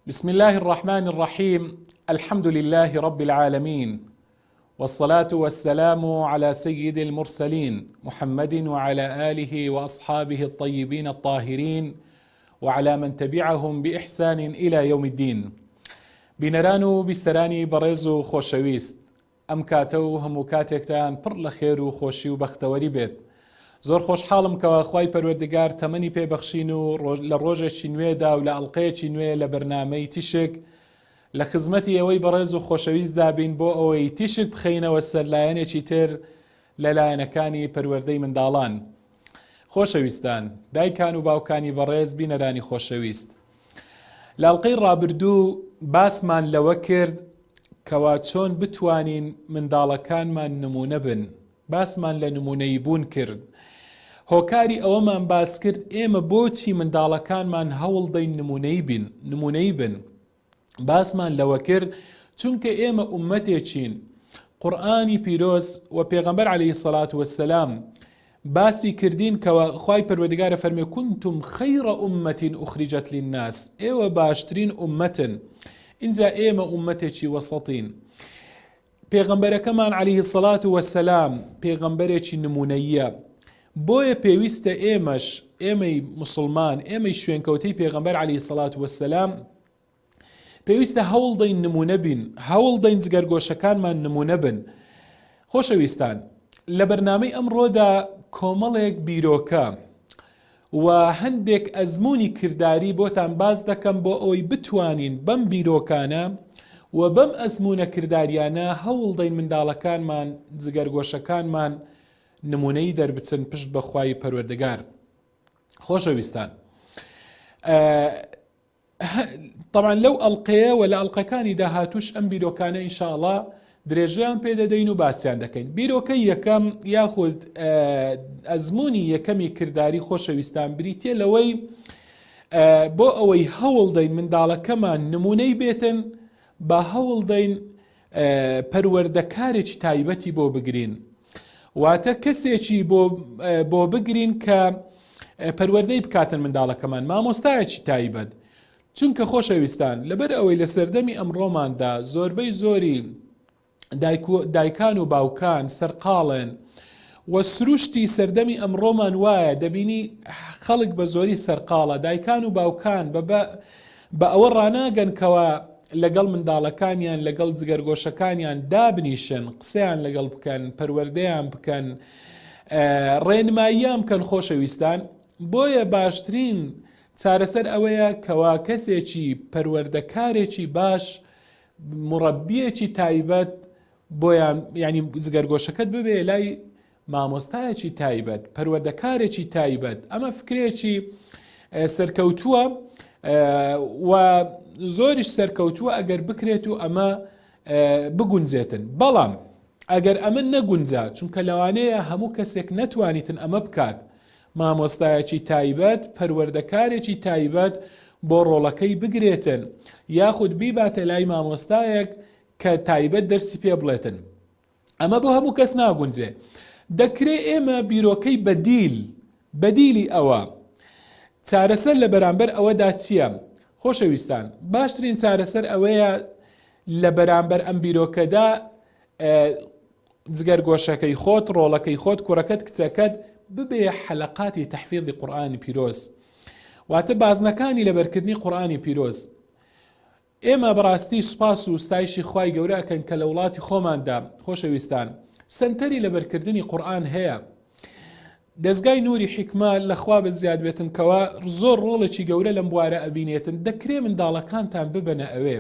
بسم الله الرحمن الرحيم. الحمد لله رب العالمين، والصلاة والسلام على سيد المرسلين محمد وعلى آله وأصحابه الطيبين الطاهرين وعلى من تبعهم بإحسان إلى يوم الدين. بینەران و بیسەرانی بەڕێز و خۆشەویست، ئەم کاتە و هەموو کاتێکتان پڕ لە خێر و خۆشی و بەختەوەری بێت. زۆر خۆشحاڵم کەوا خوای پەروەردگار تەمەنی پێبەخشین و لە ڕۆژێکی نوێدا و لە ئەڵقەیەکی نوێ لە بەرنامەی تیشک لە خزمەتی ئەوەی بەڕێز و خۆشەویست دابین بۆ ئەوەی تیشک بخەینەوە سەر لایەنێکی تر لە لایەنەکانی پەروەردەی منداڵان. خۆشەویستان، دایکان و باوکانی بەڕێز، بینەرانی خۆشەویست، لە ئەڵقەی ڕابردوو باسمان لەوە کرد کەوا چۆن بتوانین منداڵەکانمان نمونە بن. باسمان لە نمونەی بوون کرد. هۆکاری ئەوەمان باس کرد ئێمە بۆچی منداڵەکانمان هەوڵ دەین نمونەی بن. باسمان لەوە کرد چونکە ئێمە ئومەتێکین. قورئانی پیرۆز و پێغەمبەر عەلەیهی سەڵات وەسسەلام باسی کردین کەوا خوای پەروەردگارە فەرمێ كنتم خەیڕە ئومەتین ئوخریجەت للناس، ئێوە باشترین ئومەتن. ئینجا ئێمە ئومەتێکی وەسەطین. پێغەمبەرەکەمان عەلەیهی سەڵات وەسسەلام پێغەمبەرێکی نمونەییە. بۆیە پێویستە ئێمەی مسلمان، ئێمەی شوێنکەوتەی پێغەمبەر عەلەیهی سەڵات وەسسەلام پێویستە هەوڵ دەین نمونە بین، هەوڵ دەین جگەرگۆشەکانمان نمونە بن. خۆشەویستان، لە بەرنامەی ئەمڕۆدا کۆمەڵێک بیرۆکە و هەندێک ئەزموونی کردداری بۆتان باز دەکەم بۆ ئەوەی بتوانین بەم بیرۆکانە و بەم ئەزمونە کردداریانە هەوڵ دەین منداڵەکانمان، جگەرگۆشەکانمان نمونەی دەربچن پشت بەخوای پەروەردگار. خۆشەویستان، طبعا لەو ئەڵقەیە و لە ئەڵقەکانی داهاتوش ئەم بیرۆکانە ئینشاءڵڵا درێژەیان پێدەدەین و باسییان دەکەین. بیرۆکەی یەکەم یاخود ئەزموونی یەکەمی کردداری خۆشەویستان بریتە لەوەی بۆ ئەوەی هەوڵ دەین منداڵەکەمان نمونەی بێتن، با هەوڵ دەین پەروەردەکارێکی تایبەتی بۆ بگرین، واتە کەسێکی بۆ بگرین کە پەروەردەی بکاتن منداڵەکەمان، مامۆستایەکی تایبەت. چونکە خۆشەویستان، لەبەر ئەوەی لە سەردەمی ئەمڕۆماندا زۆربەی زۆری دایکان و باوکان سەرقاڵن و سروشتی سەردەمی ئەمڕۆمان وایە، دەبینی خەڵک بە زۆری سەرقاڵە. دایکان و باوکان بە ئەوە ڕاناگەن کەوە لەگەڵ منداڵەکانیان، لەگەڵ جگەرگۆشەکانیان دابنیشن، قسەیان لەگەڵ بکەن، پەروەردەیان بکەن، ڕێنماییان بکەن. خۆشەویستان، بۆیە باشترین چارەسەر ئەوەیە کەوا کەسێکی پەروەردەکارێکی باش، مڕەبیەکی تایبەت بۆیان، ینی جگەرگۆشەکەت ببێ لای مامۆستایەکی تایبەت، پەروەردەکارێکی تایبەت. ئەمە فکرێکی سەرکەوتووە و زۆریش سەرکەوتووە ئەگەر بکرێت و ئەمە بگونجێتن. بەڵام ئەگەر ئەمە نەگونجا، چونکە لەوانەیە هەموو کەسێک نەتوانیتن ئەمە بکات، مامۆستایەکی تایبەت، پەروەردەکارێکی تایبەت بۆ ڕۆڵەکەی بگرێتن، یاخود بیباتە لای مامۆستایەک کە تایبەت دەرسی پێ بڵێتن. ئەمە بۆ هەموو کەس ناگونجێ. دەکرێت ئێمە بیرۆکەی بەدیلی ئەوە چارەسەر لە بەرامبەر ئەوەدا چییە؟ خۆشەویستان، باشترین چارەسەر ئەوەیە لە بەرامبەر ئەم بیرۆکەدا جگەرگۆشەکەی خۆت، ڕۆڵەکەی خۆت، کوڕەکەت، کچەکەت ببێ حەلەقاتی تەحفیظی قورئانی پیرۆز، واتە بازنەکانی لەبەرکردنی قورئانی پیرۆز. ئێمە بەڕاستی سوپاس و ستایشی خوای گەورە ئەکەن کە لە وڵاتی خۆماندا خۆشەویستان سەنتەری لەبەرکردنی قورئان هەیە. دەستگای نوری حیکمە لەخوا بە زیاد بێتن کەوا زۆر ڕۆڵێکی گەورە لەم بوارە ئەبینێتن. دەکرێ منداڵەکانتان ببەنە ئەوێ،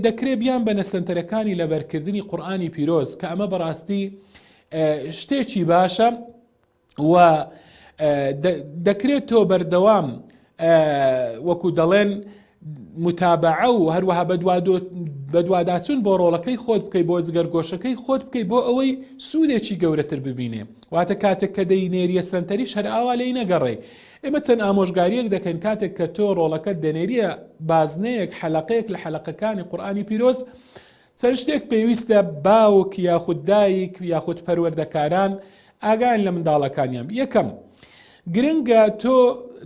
دەکرێ بیان بەنە سەنتەرەکانی لەبەرکردنی قورئانی پیرۆز، کە ئەمە بەڕاستی شتێکی باشە و دەکرێت تۆ بەردەوام وەکو دەڵێن متابعە و هەروەها بەدواداچون بۆ ڕۆڵەکەی خۆت بکەی، بۆ جگەرگۆشەکەی خۆت بکەی، بۆ ئەوەی سوودێکی گەورەتر ببینێ. واتە کاتێک کە دەینێریە سەنتەریش هەر ئاوا لێی نەگەڕێ. ئێمە چەند ئامۆژگاریەک دەکەین کاتێک کە تۆ ڕۆڵەکەت دەنێریە بازنەیەک، حەلەقەیەک لە حەلەقەکانی قورئانی پیرۆز، چەند شتێک پێویستە باوک یاخود دایک یاخود پەروەردەکاران ئاگان لە منداڵەکانیان. یەکەم، گرنگە تۆ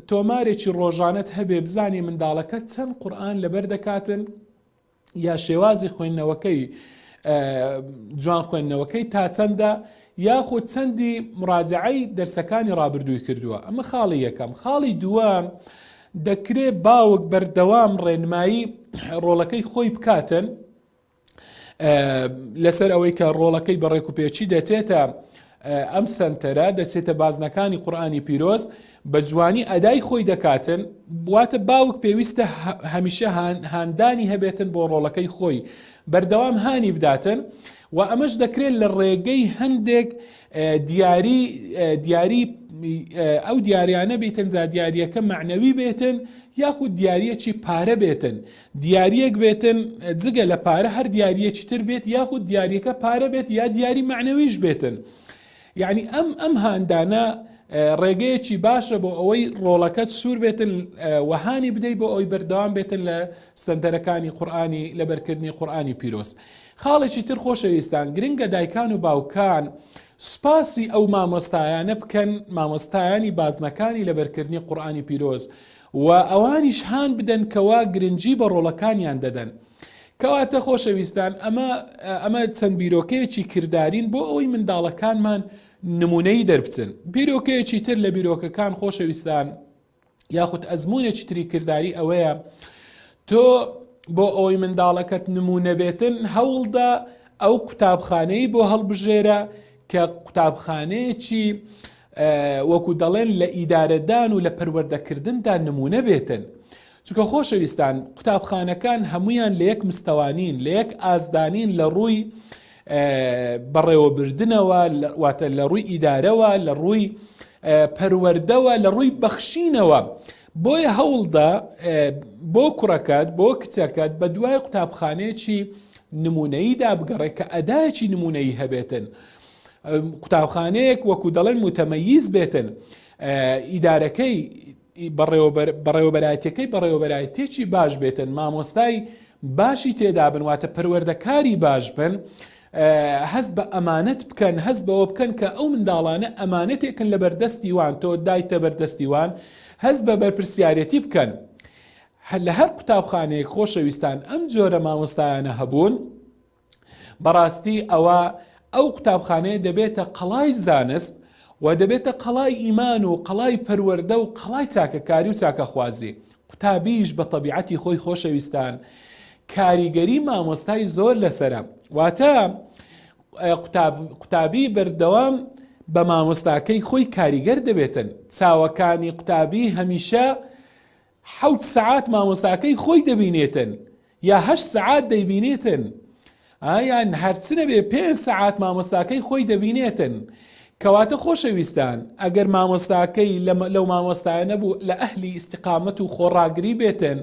تۆمارێکی ڕۆژانەت هەبێ بزانێ منداڵەکە چەند قورئان لەبەر دەکاتن یا شێوازی خوێندنەوەکەی جوان خوێندنەوەکەی تا چەندە یاخود چەندی مراجعەی دەرسەکانی ڕابردووی کردووە. ئەمە خاڵی یەکەم. خاڵی دووەم دەکرێت باوک بەردەوام ڕێنمایی ڕۆڵەکەی خۆی بکاتن لەسەر ئەوەی کە ڕۆڵەکەی بەڕێک و پێچی دەچێتە ئەم سنتەرە دەچێتە بازنەکانی قورئانی پیرۆز بە جوانی ئەدای خۆی دەکاتن. بواتە باوک پێویستە هەمیشە هاندانی هەبێتن بۆ ڕۆڵەکەی خۆی بەردەوام هانی بداتن و ئەمەش دەکرێت لە ڕێگەی هەندێک دیاری ئەو دیاریانە بێتن جا دیاریەکە معنەوی بێتن یاخود دیارەکی پارە بێتن. دیارەک بێتن جگە لە پارە هەر دیارەکی تر بێت یاخود دیارەکە پارە بێت یا دیاری معنەویش بێتن. یعنی ئەم هاندانە ڕێگەیەکی باشە بۆ ئەوەی ڕۆڵەکەت سوور بێتن وەهانی بدەیت بۆ ئەوی بەردەوام بێتن لە سەنتەرەکانی قورئانی لەبەرکردنی قورئانی پیرۆز. خاڵێکی تر خۆشەویستان گرنگە دایکان و باوکان سوپاسی ئەو مامۆستایانە بکەن مامۆستایانی بازنەکانی لەبەرکردنی قورئانی پیرۆز و ئەوانیش هان بدەن کەوا گرنگی بە ڕۆڵەکانیان دەدەن. کەواتە خۆشەویستان ئەمە چەند بیرۆکەیەکی کردارین بۆ ئەوەی منداڵەکانمان نمونەی دەربچن. بیرۆکەیەکی تر لە بیرۆکەکان خۆشەویستان یاخود ئەزمونێکی تری کردداری ئەوەیە تۆ بۆ ئەوەی منداڵەکەت نمونە بێتن هەوڵدا ئەو قوتابخانەی بۆ هەڵبژێرە کە قوتابخانەیەکی وەکو دەڵێن لە ئیدارەدان و لە پەروەردەکردندا نمونە بێتن. چونکە خۆشەویستان قوتابخانەکان هەمویان لە یەک مستەوانین لە یەک ئازدانین لە ڕووی بەڕێوەبردنەوە واتە لە ڕووی ئیدارەوە لە ڕووی پەروەردەوە لە ڕووی بەخشینەوە. بۆیە هەوڵدا بۆ کوڕەکەت بۆ کچەکەت بە دوای قوتابخانەیەکی نمونەییدا بگەڕێ کە ئەدایەکی نمونەیی هەبێتن. قوتابخانەیەک وەکو دەڵێن متەمەییز بێتن. ئیدارەکەی بەڕێوەبەرایەتەکەی بەڕێوەبەرایەتێکی باش بێتن. مامۆستای باشی تێدا بن واتە پەروەردەکاری باش بن. هەست بە ئەمانەت بکەن هەست بەوە بکەن کە ئەو منداڵانە ئەمانەتێکن لە بەردەستی وان تۆ دایتە بەردەستی وان هەست بە بەرپرسیارەتی بکەن. لە هەر قوتابخانەیەک خۆشەویستان ئەم جۆرە مامۆستایانە هەبوون بەڕاستی ئەو قوتابخانەیە دەبێتە قەڵای زانست و دەبێتە قەڵای ئیمان و قەڵای پەروەردە و قەڵای چاکەکاری و چاکەخوازی. قوتابیش بە تەبیعەتی خۆی خۆشەویستان کاریگەری مامۆستای زۆر لەسەرە واتە قوتابی بەردەوام بە مامۆستاکەی خۆی کاریگەر دەبێتن. چاوەکانی قوتابی هەمیشە 7 سعات مامۆستاکەی خۆی دەبینێتن یا 8 سعات دەیبینێتن یان هەرچنە بێ 5 سعات مامۆستاکەی خۆی دەبینێتن. کەواتە خۆشەویستان ئەگەر مامۆستاکەی لەو مامۆستایە نەبوو لە ئەهلی ئیستیقامەت و خۆڕاگری بێتن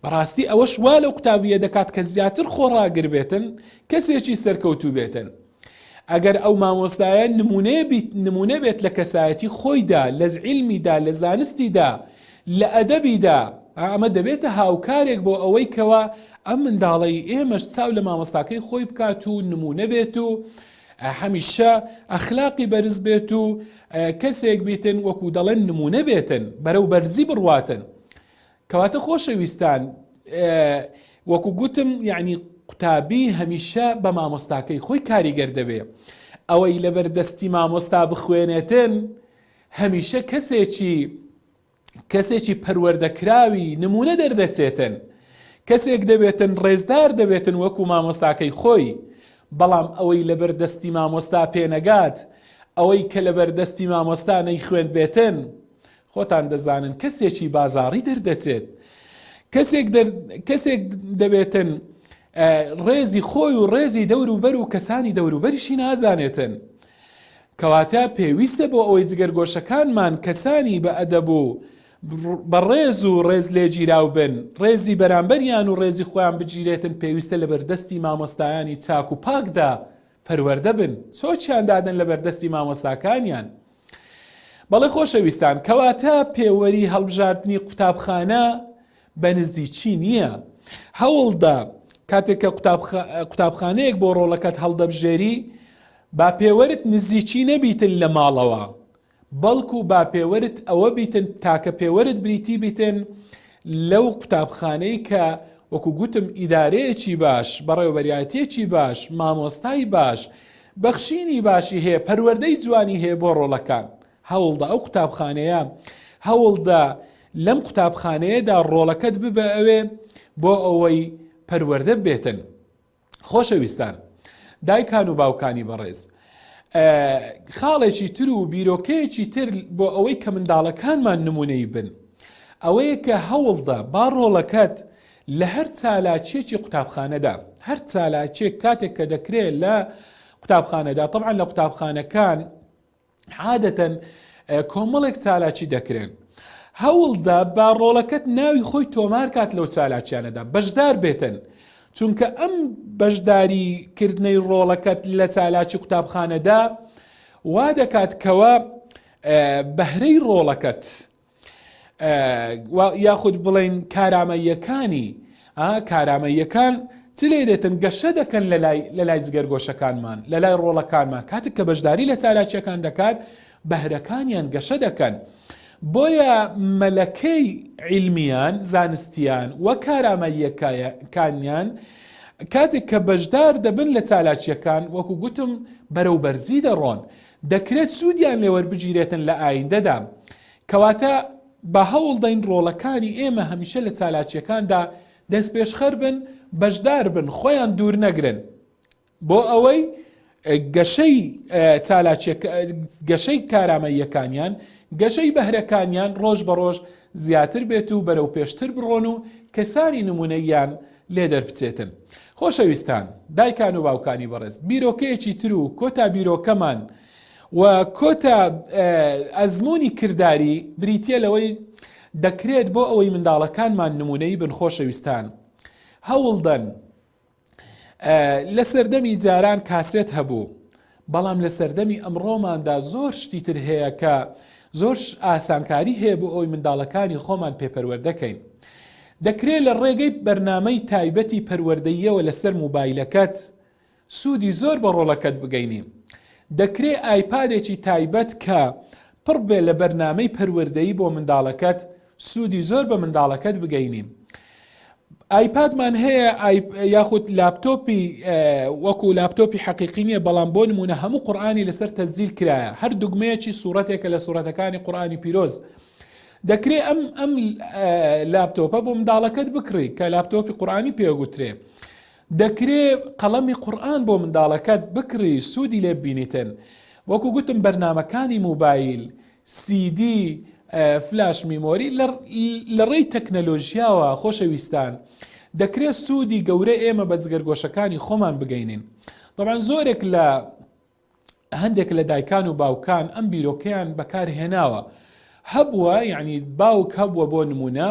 بەڕاستی ئەوەش وا لەو قوتابیە دەکات کە زیاتر خۆڕاگر بێتن کەسێکی سەرکەوتوو بێتن. ئەگەر ئەو مامۆستایە نمونە بێت لە کەسایەتی خۆیدا لە عیلمیدا لە زانستیدا لە ئەدەبیدا ئەمە دەبێتە هاوکارێک بۆ ئەوەی کەوا ئەم منداڵی ئێمەش چاو لە مامۆستاکەی خۆی بکات و نمونە بێت و هەمیشە ئەخلاقی بەرز بێت و کەسێک بێتن وەکو دەڵێن نمونە بێتن بەرەو بەرزی بڕواتن. کەواتە خۆشەویستان وەکو گوتم یعنی قوتابی هەمیشە بە مامۆستاکەی خۆی کاریگەر دەبێ. ئەوەی لەبەردەستی مامۆستا بخوێنێتن هەمیشە کەسێکی پەروەردەکراوی نمونە دەردەچێتن. کەسێک دەبێتن ڕێزدار دەبێتن وەکو مامۆستاکەی خۆی. بەڵام ئەوەی لەبەردەستی مامۆستا پێنەگات ئەوەی کە لەبەردەستی مامۆستا نەیخوێند بێتن خۆتان دەزانن کەسێکی بازاڕی دەردەچێت. کەسێک دەبێتن ڕێزی خۆی و ڕێزی دەوروبەر و کەسانی دەوروبەریشی نازانێتن. کەواتە پێویستە بۆ ئەوەی جگەرگۆشەکانمان کەسانی بە ئەدەب و بە ڕێز و ڕێز لێگیراو بن ڕێزی بەرامبەریان و ڕێزی خۆیان بگیرێتن پێویستە لە بەردەستی مامۆستایانی چاک و پاکدا پەروەردە بن. چۆچیان دادن لە بەردەستی مامۆستاکانیان. بەڵێ خۆشەویستان کەواتە پێوەری هەڵبژاردننی قوتابخانە بە نزیکی نییە. هەوڵدا کاتێک کە قوتابخانەیەک بۆ ڕۆڵەکەت هەڵدەبژێری با پێوەرت نزیکی نەبیتن لە ماڵەوە بەڵکو با پێوەرت ئەوە بیتن تاکە پێوەرت بریتی بیتن لەو قوتابخانەی کە وەکو گوتم ئیدارەیەکی باش، بەڕێوەبەریەتێکی باش، مامۆستای باش، بەخشینی باشی هەیە، پەروەردەی جوانی هەیە بۆ ڕۆڵەکان. هەوڵدا ئەو قوتابخانەیە هەوڵدا لەم قوتابخانەیەدا ڕۆڵەکەت ببە ئەوێ بۆ ئەوەی پەروەردە بێتن. خۆشەویستان، دایکان و باوکانی بەڕێز، خاڵێکی تر و بیرۆکەیەکی تر بۆ ئەوەی کە منداڵەکانمان نمونەی بن ئەوەیە کە هەوڵدا با ڕۆڵەکەت لە هەر چالاکیەکی قوتابخانەدا، هەر چالاکیێک کاتێک کە دەکرێت لە قوتابخانەدا، طبعا لە قوتابخانەکان عادەتەن کۆمەڵێک چالاکی دەکرێن، هەوڵدا با ڕۆڵەکەت ناوی خۆی تۆمار کات لەو چالاکیانەدا، بەشدار بێتن، چونکە ئەم بەشداریکردنەی ڕۆڵەکەت لە چالاکی قوتابخانەدا وا دەکات کەوە بەهرەی ڕۆڵەکەت یاخود بڵێن کارامەیەکان چ لێ دێتن گەشە دەکەن لە لای جگەرگۆشەکانمان، لە لای ڕۆڵەکانمان، کاتێک کە بەشداری لە چالاکیەکان دەکات بەهرەکانیان گەشە دەکەن. بۆیە مەلەکەی عیلمیان، زانستیان وە کارامەیەکانیان کاتێک کە بەشدار دەبن لە چالاکیەکان وەکو گوتم بەرەوبەرزی دەڕۆن، دەکرێت سوودیان لێوەربگیرێتن لە ئایندەدا. کەواتە بە هەوڵ دەین ڕۆڵەکانی ئێمە هەمیشە لە چالاکیەکاندا دەست پێشخەر بن، بەشدار بن، خۆیان دوور نەگرن بۆ ئەوەی گەشەی کارامەیەکانیان، گەشەی بەهرەکانیان ڕۆژ بە ڕۆژ زیاتر بێت و بەرەو پێشتر بڕۆن و کەسانی نمونەیان لێ دەربچێتن. خۆشەویستان، دایکان و باوکانی بەڕێز، بیرۆکەیەکی تر و کۆتا بیرۆکەمان و کۆتا ئەزمموی کردداری بریتە لەوەی دەکرێت بۆ ئەوەی منداڵەکانمان نمونەی بن. خۆشەویستان، هەوڵدەن لە سەردەمی جاران کاسێت هەبوو، بەڵام لە سەردەمی ئەمڕۆماندا زۆر شتی تر هەیە کە زۆر ئاسانکاری هەیە بۆ ئەوی منداڵەکانی خۆمان پێپەروەردەکەین. دەکرێت لە ڕێگەی بەرنامەی تایبەتی پەروەردەییەوە لەسەر موبایلەکەت سوودی زۆر بە ڕۆڵەکەت بگەینی. دەکرێت ئایپادێکی تایبەت کە پڕ بێ لە بەرنامەی پەروەردەیی بۆ منداڵەکەت سوودی زۆر بە منداڵەکەت بگەینی. ئایپادمان هەیە، یاخود لاپتۆپی وەکو لاپتۆپی حەقیقی نییە، بەڵام بۆ نمونە هەموو قورئانی لەسەر تەسجیل کرایە، هەر دوگمەیەکی سوورەتێکە لە سوورەتەکانی قورئانی پیرۆز. دەکرێت ئەم لاپتۆپە بۆ منداڵەکەت بکڕی کە لاپتۆپی قورئانی پێگوترێ. دەکرێت قەڵەمی قورئان بۆ منداڵەکەت بکڕی، سوودی لێ ببینیتن. وەکو گوتم بەرنامەکانی موبایل، CD، فلاش میمۆری لە ڕێی تەکنەلۆژیاوە خۆشەویستان دەکرێت سوودی گەورە ئێمە بە جگەرگۆشەکانی خۆمان بگەینین. طبعا هەندێک لە دایکان و باوکان ئەم بیرۆکەیان بەکارهێناوە، هەبووە یعنی باوک هەبووە بۆ نمونە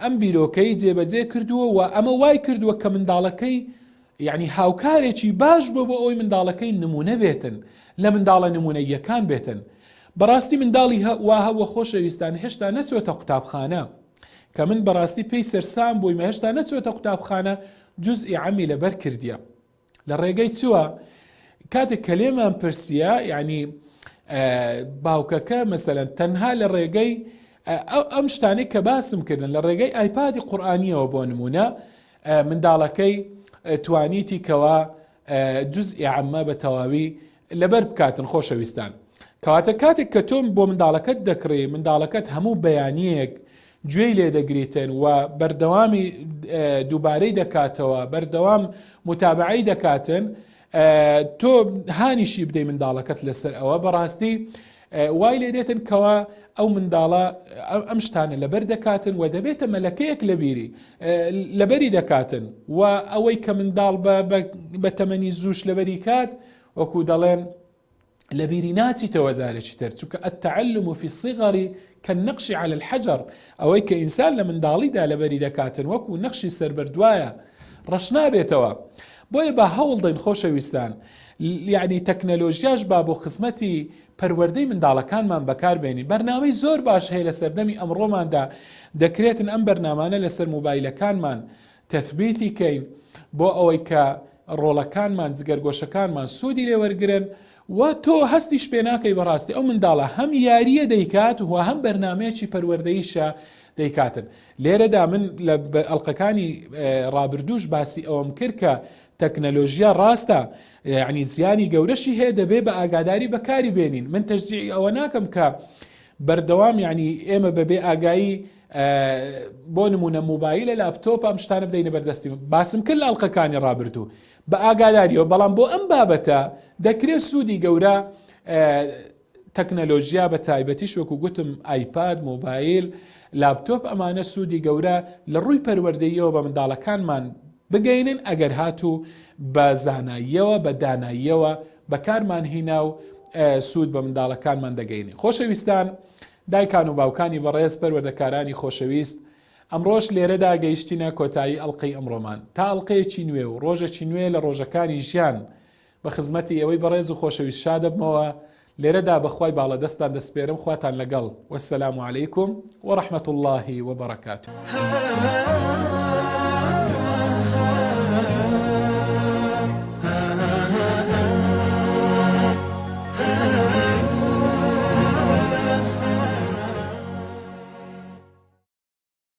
ئەم بیرۆکەی جێبەجێ کردووە و ئەمە وای کردووە کە منداڵەکەی یعنی هاوکارێکی باش بۆ ئەوی منداڵەکەی نمونە بێتن، لە منداڵە نمونەیەکان بێتن. بەڕاستی منداڵی وا هەوە خۆشەویستان هێشتا نەچۆتە قوتابخانە، کە من بەڕاستی پێی سەرسام بووی مە هێشتا نەچۆتە قوتابخانە جزئی عەمی لەبەر کردیە. لە ڕێگەی چووە کاتێک کە لێمان پرسیە یعنی باوکەکە مەسەلەن تەنها لە ڕێگەی ئەم شتانەی کە باسم کردن لە ڕێگەی ئایپادی قورئانیەوە بۆ نمونە منداڵەکەی توانیتی کەوا جزئی عەمە بە تەواوی لەبەر بکاتن. خۆشەویستان، کەواتە کاتێک کە تۆم بۆ منداڵەکەت دەکڕی، منداڵەکەت هەموو بەیانیەک گوێی لێ دەگریتن و بەردەوامی دووبارەی دەکاتەوە، بەردەوام متابعەی دەکاتن، تۆ هانیشی بدەی منداڵەکەت لەسەر ئەوە، بەڕاستی وای لێ دێتن کەوا ئەو منداڵە ئەم شتانە لەبەر دەکاتن و دەبێتە مەلەکەیەک لەبەری دەکاتن و ئەوەی کە منداڵ بە تەمەنی زووش لەبەری کات وەکو دەڵێن لەبیری ناچیتەوە جارێکی تر، چونکە التعلم في الصغر كالنقش على الحجر، ئەوەی کە ئینسان لە منداڵیدا لەبەری دەکاتن وەکو نەخشی سەربەردوایە ڕەش نابێتەوە. بۆیە بە هەوڵ دەین خۆشەویستان یعنی تەکنەلۆژیاش با بۆ خزمەتی پەروەردەی منداڵەکانمان بەکاربێنین. بەرنامەی زۆر باش هەیە لە سەردەمی ئەمڕۆماندا، دەکرێتن ئەم بەرنامانە لەسەر موبایلەکانمان تەثبیتی کەین بۆ ئەوەی کە ڕۆڵەکانمان جگەرگۆشەکانمان سوودی لێوەرگرن و تۆ هەستیش پێ ناکەی بەڕاستی ئەو منداڵە هەم یاریە دەیکات و هەم بەرنامەیەکی پەروەردەیشە دەیکاتن. لێرەدا من لە ئەڵلقەکانی ڕابردووش باسی ئەوەم کرد کە تەکنەلۆژیا ڕاستە یعنی زیانی گەورەشی هەیە دەبێ بە ئاگاداری بەکاری بێنین. من تەشجیعی ئەوە ناکەم کە بەردەوام یعنی ئێمە بەبێ ئاگایی بۆ نمونە موبایلە لاپتۆپ ئەم شتانە بدەینە بەردەستی. باسم کرد لە ئەڵلقەکانی ڕابردوو بە ئاگاداریەوە، بەڵام بۆ ئەم بابەتە دەکرێت سوودی گەورە تەکنەلۆژیا بە تایبەتیش وەکو گوتم ئایپاد، مۆبایل، لاپتۆپ ئەمانە سوودی گەورە لە ڕووی پەروەردەییەوە بە منداڵەکانمان بگەینن ئەگەر هاتوو بە زاناییەوە بە داناییەوە بەکارمان هینا و سوود بە منداڵەکانمان دەگەینی. خۆشەویستان، دایکان و باوکانی بەڕێز، پەروەردەکارانی خۆشەویست، ئەمڕۆژ لێرەدا گەیشتینە کۆتایی ئەڵلقەی ئەمڕۆمان تا ئەڵلقەیەکی نوێ و ڕۆژێکی نوێ لە ڕۆژەکانی ژیان بە خزمەتی ئەوەی بەڕێز و خۆشەویست شادەبمەوە. لێرەدا بەخوای باڵەدەستان دەسپێرم، خواتان لەگەڵ، وەسەلام عەلەیکم وەڕەحمەت الله وبەرەکاتوه.